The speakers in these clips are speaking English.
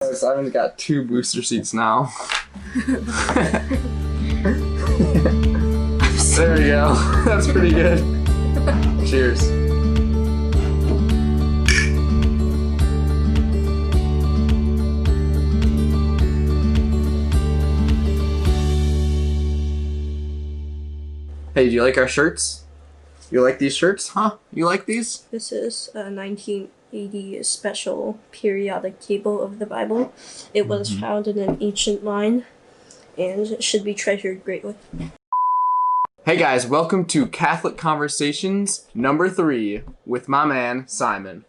Simon's got 2 booster seats now. There we go. That's pretty good. Cheers. Hey, do you like our shirts? You like these shirts? Huh? You like these? This is a 1980 special periodic table of the Bible. It was found in an ancient line and should be treasured greatly. Hey guys, welcome to Catholic Conversations number 3 with my man, Simon.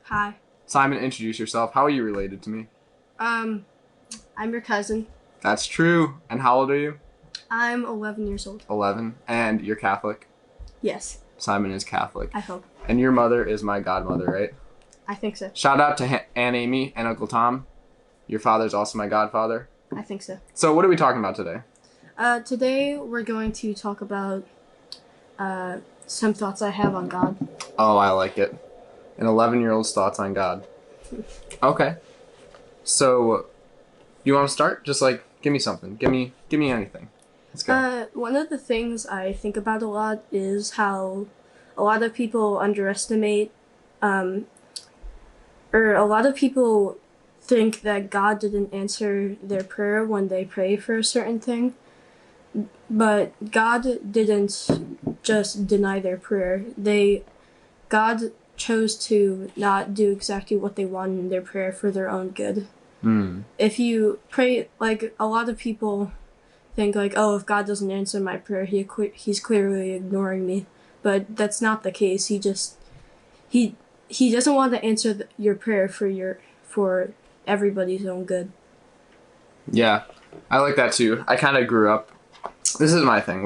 Hi. Simon, introduce yourself. How are you related to me? I'm your cousin. That's true. And how old are you? I'm 11 years old. 11. And you're Catholic? Yes. Simon is Catholic. I hope. And your mother is my godmother, right? I think so. Shout out to Aunt Amy and Uncle Tom. Your father's also my godfather. I think so. So what are we talking about today? Today we're going to talk about some thoughts I have on God. Oh, I like it. An 11-year-old's thoughts on God. Okay. So, you want to start? Just give me something. Give me anything. Let's go. One of the things I think about a lot is how a lot of people underestimate, or a lot of people think that God didn't answer their prayer when they pray for a certain thing. But God didn't just deny their prayer. God chose to not do exactly what they wanted in their prayer for their own good. If you pray, a lot of people think oh, if God doesn't answer my prayer, he's clearly ignoring me. But that's not the case. He doesn't want to answer your prayer for everybody's own good. Yeah, I like that too. I kind of grew up. This is my thing.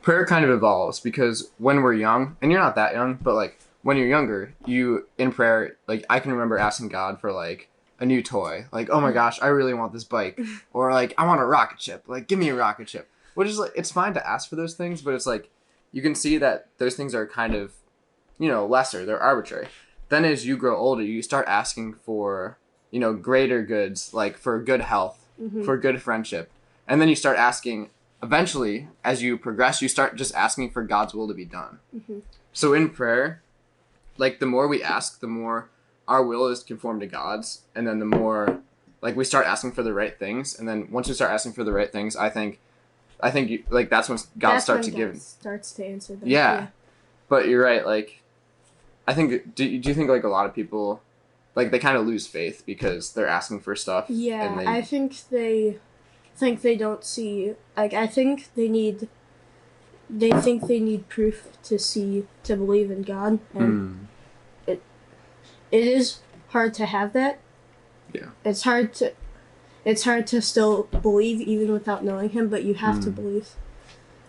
Prayer kind of evolves because when we're young, and you're not that young, but when you're younger, in prayer, I can remember asking God for a new toy. Oh my gosh, I really want this bike. Or I want a rocket ship. Give me a rocket ship. Which is it's fine to ask for those things, but it's you can see that those things are kind of, lesser. They're arbitrary. Then as you grow older, you start asking for, greater goods, for good health, for good friendship. And then you start asking, eventually, as you progress, you start just asking for God's will to be done. So in prayer, the more we ask, the more our will is conformed to God's, and then the more we start asking for the right things, and then once we start asking for the right things, I think that's when God starts to give. Starts to answer them. Yeah, but you're right. I think do you think a lot of people they kind of lose faith because they're asking for stuff? Yeah, I think they don't see I think they think they need proof to believe in God, and it is hard to have that. Yeah. It's hard to still believe even without knowing him, but you have to believe.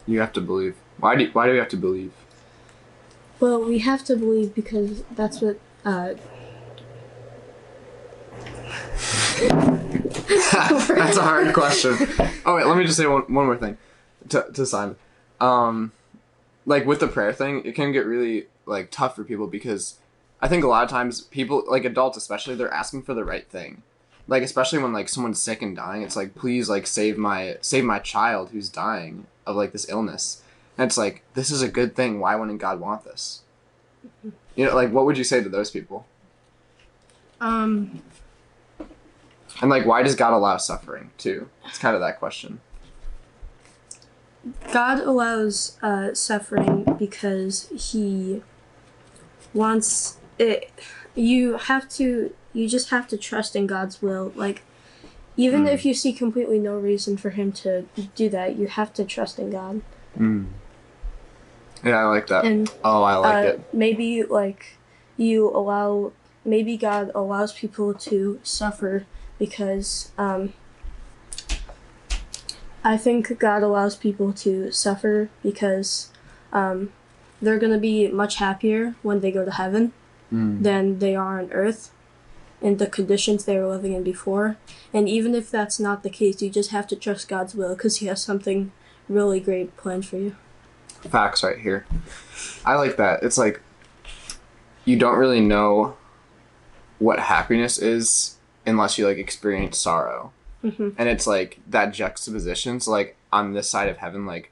You have to believe. Why do we have to believe? Well, we have to believe because that's what That's a hard question. Oh wait, let me just say one more thing to Simon. With the prayer thing, it can get really tough for people because I think a lot of times people, adults especially, they're asking for the right thing. Especially when someone's sick and dying, it's please save my child who's dying of this illness. And it's this is a good thing. Why wouldn't God want this? What would you say to those people? And why does God allow suffering too? It's kind of that question. God allows suffering because he wants it. You just have to trust in God's will. Even if you see completely no reason for him to do that, you have to trust in God. Yeah, I like that. And, I like it. Maybe maybe God allows people to suffer because I think God allows people to suffer because they're going to be much happier when they go to heaven than they are on earth in the conditions they were living in before. And even if that's not the case, you just have to trust God's will because he has something really great planned for you. Facts right here. I like that. It's you don't really know what happiness is unless you like experience sorrow. Mm-hmm. And it's like that juxtaposition. So like on this side of heaven, like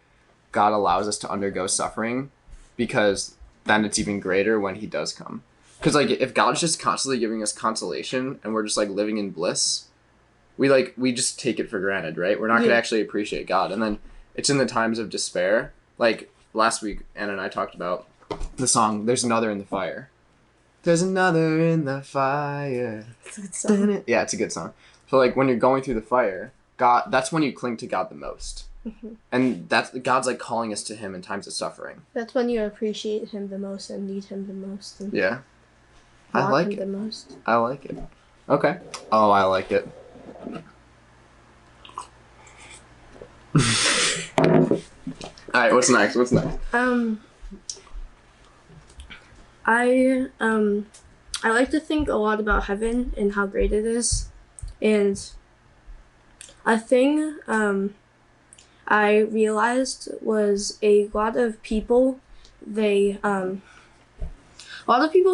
God allows us to undergo suffering because then it's even greater when he does come. Because like if God's just constantly giving us consolation and we're just like living in bliss, we just take it for granted, right? We're not gonna actually appreciate God. And then it's in the times of despair. Like last week, Anna and I talked about the song "There's Another in the Fire." There's another in the fire. It's a good song. Yeah, it's a good song. So like when you're going through the fire, God, that's when you cling to God the most. Mm-hmm. And that's God's like calling us to him in times of suffering. That's when you appreciate him the most and need him the most. And Yeah. I want like him it. the most. I like it. Okay. Oh, I like it. Alright, what's next? I like to think a lot about heaven and how great it is. And a thing I realized was a lot of people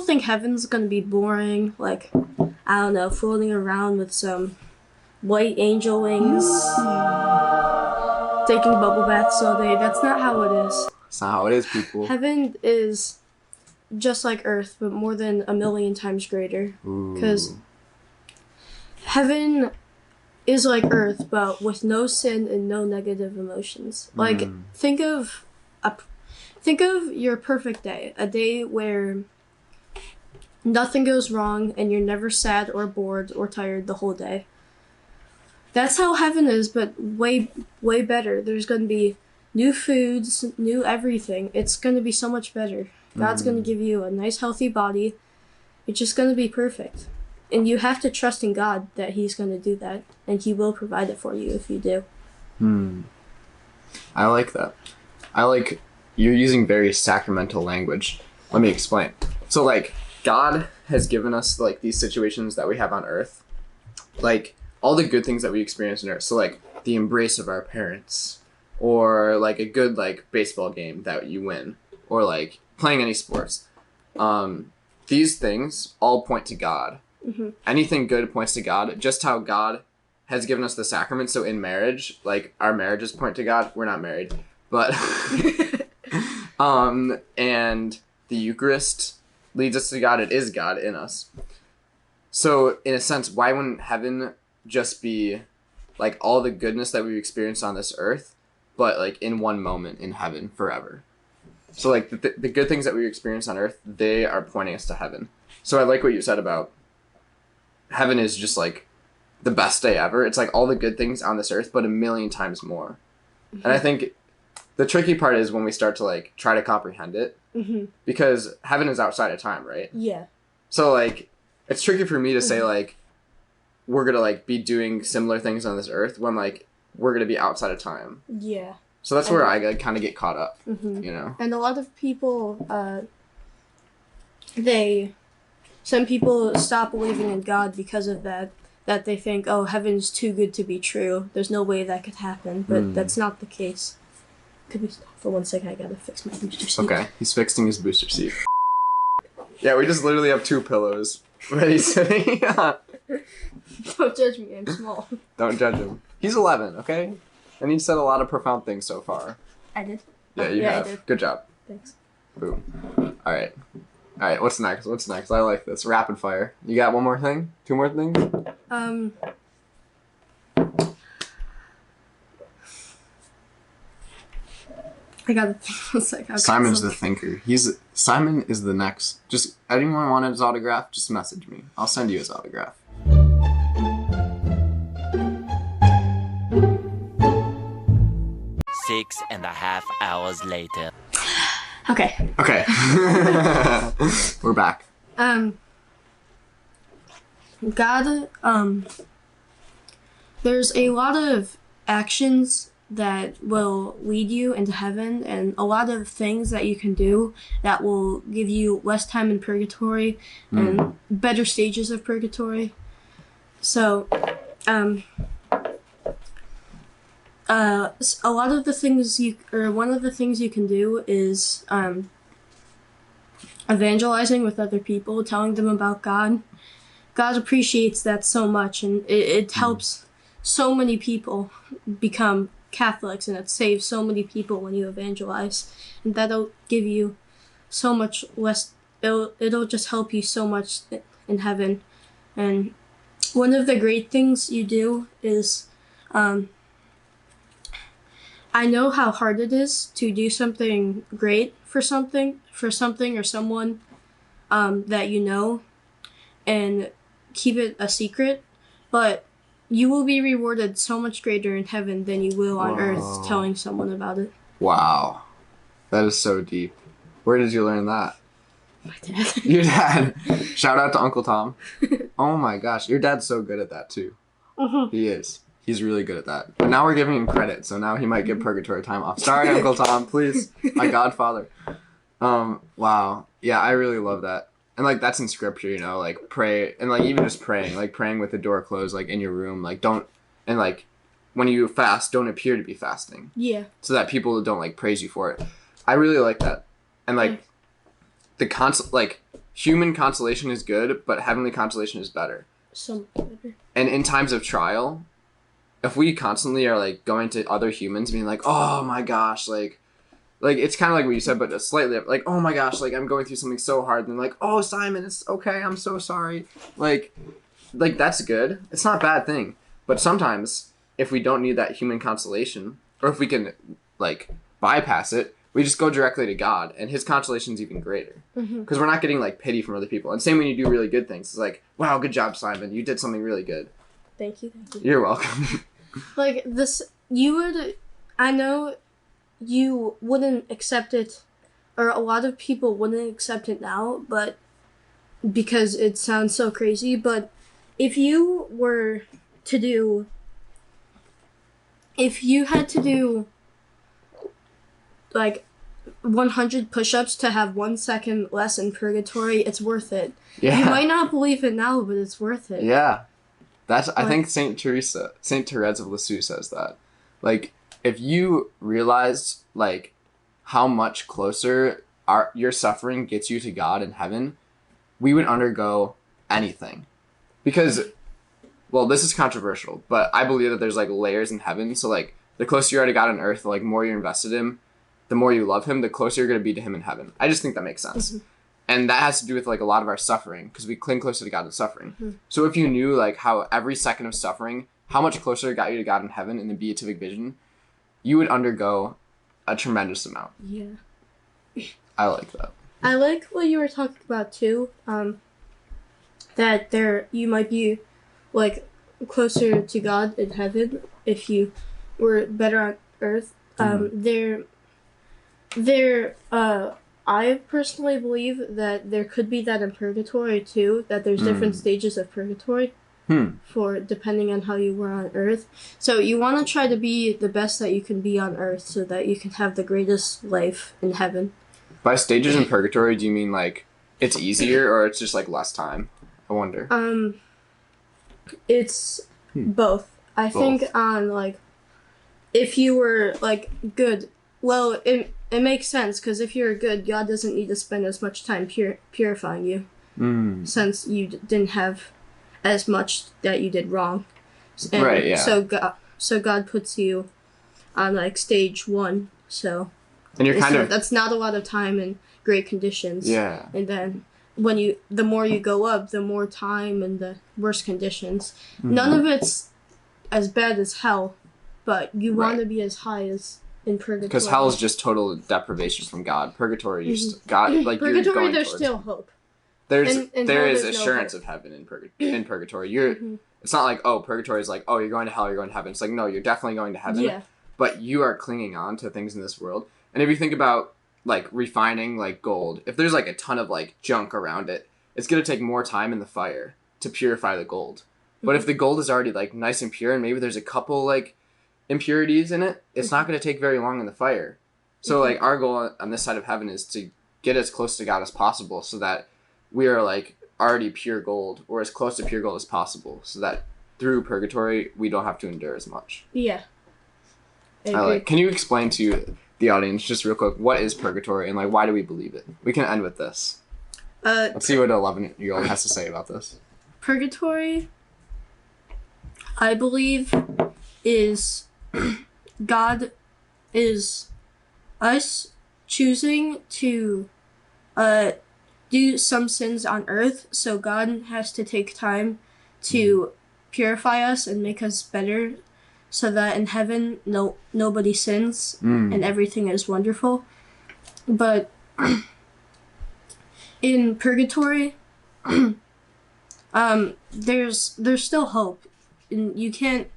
think heaven's gonna be boring, like, I don't know, floating around with some white angel wings, taking bubble baths all day. That's not how it is. That's not how it is, people. Heaven is just like Earth, but more than 1,000,000 times greater. Because heaven is like Earth, but with no sin and no negative emotions. Like, think of your perfect day, a day where nothing goes wrong and you're never sad or bored or tired the whole day. That's how heaven is, but way, way better. There's going to be new foods, new everything. It's going to be so much better. God's going to give you a nice, healthy body. It's just going to be perfect. And you have to trust in God that he's going to do that. And he will provide it for you if you do. I like that. You're using very sacramental language. Let me explain. So, like, God has given us, like, these situations that we have on earth. Like, all the good things that we experience on earth. So, like, the embrace of our parents. Or, like, a good, like, baseball game that you win. Or, like, playing any sports. These things all point to God. Mm-hmm. Anything good points to God. Just how God has given us the sacrament. So, in marriage, like, our marriages point to God. We're not married. But... and the Eucharist leads us to God. It is God in us. So, in a sense, why wouldn't heaven just be, like, all the goodness that we've experienced on this earth, but, like, in one moment in heaven forever? So, like, the good things that we experience on earth, they are pointing us to heaven. So I like what you said about heaven is just, like, the best day ever. It's, like, all the good things on this earth, but 1,000,000 times more. Mm-hmm. And I think... the tricky part is when we start to, like, try to comprehend it. Mm-hmm. Because heaven is outside of time, right? Yeah. So, like, it's tricky for me to say, like, we're going to, like, be doing similar things on this earth when, like, we're going to be outside of time. Yeah. So that's where I kind of get caught up, you know? And a lot of people, some people stop believing in God because of that they think, oh, heaven's too good to be true. There's no way that could happen. But that's not the case. Could we stop for 1 second? I gotta fix my booster seat. Okay, he's fixing his booster seat. Yeah, we just literally have 2 pillows that he's sitting on. Don't judge me, I'm small. Don't judge him. He's 11, okay? And he said a lot of profound things so far. I did? Yeah, you have. I did. Good job. Thanks. Boom. Alright, what's next? I like this. Rapid fire. You got one more thing? 2 more things? I gotta think 1 second. Simon's the thinker. Simon is the next. Just anyone want his autograph? Just message me. I'll send you his autograph. 6.5 hours later. Okay. We're back. God, there's a lot of actions that will lead you into heaven, and a lot of things that you can do that will give you less time in purgatory and better stages of purgatory. So, one of the things you can do is evangelizing with other people, telling them about God. God appreciates that so much, and it helps so many people become Catholics, and it saves so many people when you evangelize, and that'll give you so much less. It'll just help you so much in heaven. And one of the great things you do is, I know how hard it is to do something great for something or someone that you know, and keep it a secret, but you will be rewarded so much greater in heaven than you will on earth telling someone about it. Wow. That is so deep. Where did you learn that? My dad. Your dad. Shout out to Uncle Tom. Oh my gosh. Your dad's so good at that too. Mm-hmm. He is. He's really good at that. But now we're giving him credit, so now he might get purgatory time off. Sorry, Uncle Tom, please. My godfather. Wow. Yeah, I really love that. And like that's in scripture, you know, like pray and like even just praying, like praying with the door closed, like in your room, like don't, and like when you fast, don't appear to be fasting. Yeah. So that people don't like praise you for it. I really like that. And like like human consolation is good, but heavenly consolation is better. So much better. And in times of trial, if we constantly are like going to other humans being like, oh my gosh, like it's kind of like what you said, but slightly like, oh my gosh, like I'm going through something so hard, and like, oh Simon, it's okay, I'm so sorry, like that's good. It's not a bad thing. But sometimes if we don't need that human consolation, or if we can like bypass it, we just go directly to God, and his consolation is even greater because we're not getting like pity from other people. And same when you do really good things, it's like, wow, good job, Simon, you did something really good. Thank you. You're welcome. Like this, I know you wouldn't accept it, or a lot of people wouldn't accept it now, but because it sounds so crazy, but if you had to do like 100 push-ups to have 1 second less in purgatory, it's worth it. Yeah. You might not believe it now, but it's worth it. Yeah. I think Saint Therese of Lisieux says that. Like, if you realized like how much closer your suffering gets you to God in heaven, we would undergo anything. Because, well, this is controversial, but I believe that there's like layers in heaven. So like the closer you are to God on earth, the like more you're invested in him, the more you love him, the closer you're going to be to him in heaven. I just think that makes sense. Mm-hmm. And that has to do with like a lot of our suffering, because we cling closer to God in suffering. Mm-hmm. So if you knew like how every second of suffering, how much closer it got you to God in heaven in the beatific vision, you would undergo a tremendous amount. Yeah. I like that. I like what you were talking about too. That you might be like closer to God in heaven if you were better on earth. I personally believe that there could be that in purgatory too, that there's different stages of purgatory for depending on how you were on earth. So you want to try to be the best that you can be on earth so that you can have the greatest life in heaven. By stages in purgatory, do you mean like it's easier or it's just like less time? I wonder. It's both. I think on like if you were like good, well, it makes sense because if you're good, God doesn't need to spend as much time purifying you, since you didn't have as much that you did wrong. And right. Yeah. So God puts you on like stage 1. So. And you're that's not a lot of time in great conditions. Yeah. And then the more you go up, the more time and the worse conditions. Mm-hmm. None of it's as bad as hell, but you want to be as high as in purgatory. Because hell is just total deprivation from God. Purgatory, you're God, like purgatory, you're going there's towards. Still hope. There is assurance of heaven in purgatory. It's not like, oh, purgatory is like, oh, you're going to hell, you're going to heaven. It's like, no, you're definitely going to heaven. Yeah. But you are clinging on to things in this world. And if you think about like refining like gold, if there's like a ton of like junk around it, it's going to take more time in the fire to purify the gold. But if the gold is already like nice and pure and maybe there's a couple like impurities in it, it's not going to take very long in the fire. So like our goal on this side of heaven is to get as close to God as possible so that we are like already pure gold or as close to pure gold as possible so that through purgatory we don't have to endure as much. Yeah. Can you explain to the audience just real quick what is purgatory and like why do we believe it? We can end with this. Let's see what an 11-year-old has to say about this. purgatory, I believe, is God is us choosing to do some sins on earth, so God has to take time to purify us and make us better, so that in heaven nobody sins and everything is wonderful. But in purgatory, there's still hope, and you can't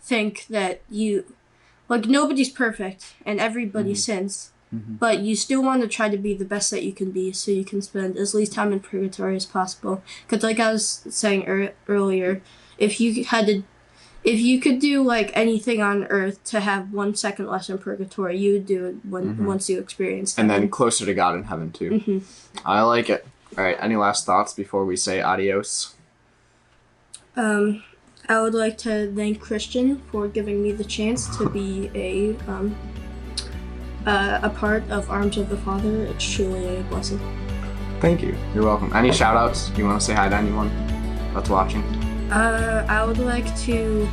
think that nobody's perfect and everybody sins. But you still want to try to be the best that you can be, so you can spend as least time in purgatory as possible. Because like I was saying earlier, if you could do like anything on earth to have 1 second less in purgatory, you would do it once you experience and heaven. then closer to God in heaven too. I like it. All right, any last thoughts before we say adios? I would like to thank Christian for giving me the chance to be a part of Arms of the Father. It's truly a blessing. Thank you. You're welcome. Any shout outs? Do you want to say hi to anyone that's watching? I would like to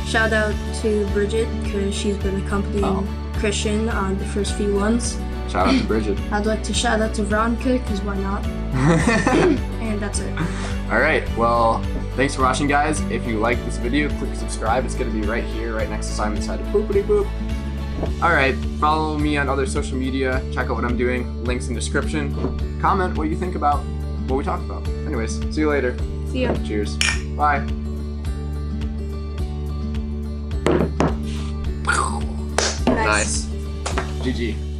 shout out to Bridget, because she's been accompanying Christian on the first few ones. Shout out to Bridget. I'd like to shout out to Veronica, because why not? And that's it. All right. Well, thanks for watching, guys. If you like this video, click subscribe. It's going to be right here, right next to Simon's head. Boopity boop. Alright, follow me on other social media, check out what I'm doing, links in description, comment what you think about what we talked about. Anyways, see you later. See ya. Cheers. Bye. Nice. GG.